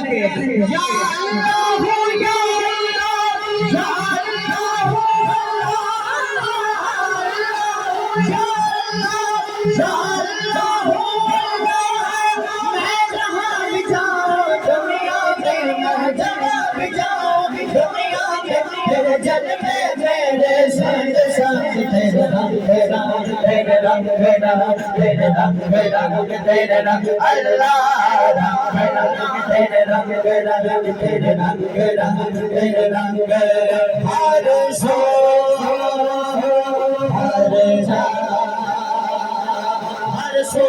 के या अल्लाह या अल्लाह या अल्लाह या अल्लाह या अल्लाह मैं जहां भी जाऊं दुनिया में जहां भी जाऊं दुनिया में तेरे जलवे मेरे संग संग तेरे रंग तेरे रंग तेरे रंग तेरे रंग अल्लाह तेरे रंग तेरे रंग तेरे रंग हर सो हर जा हर सो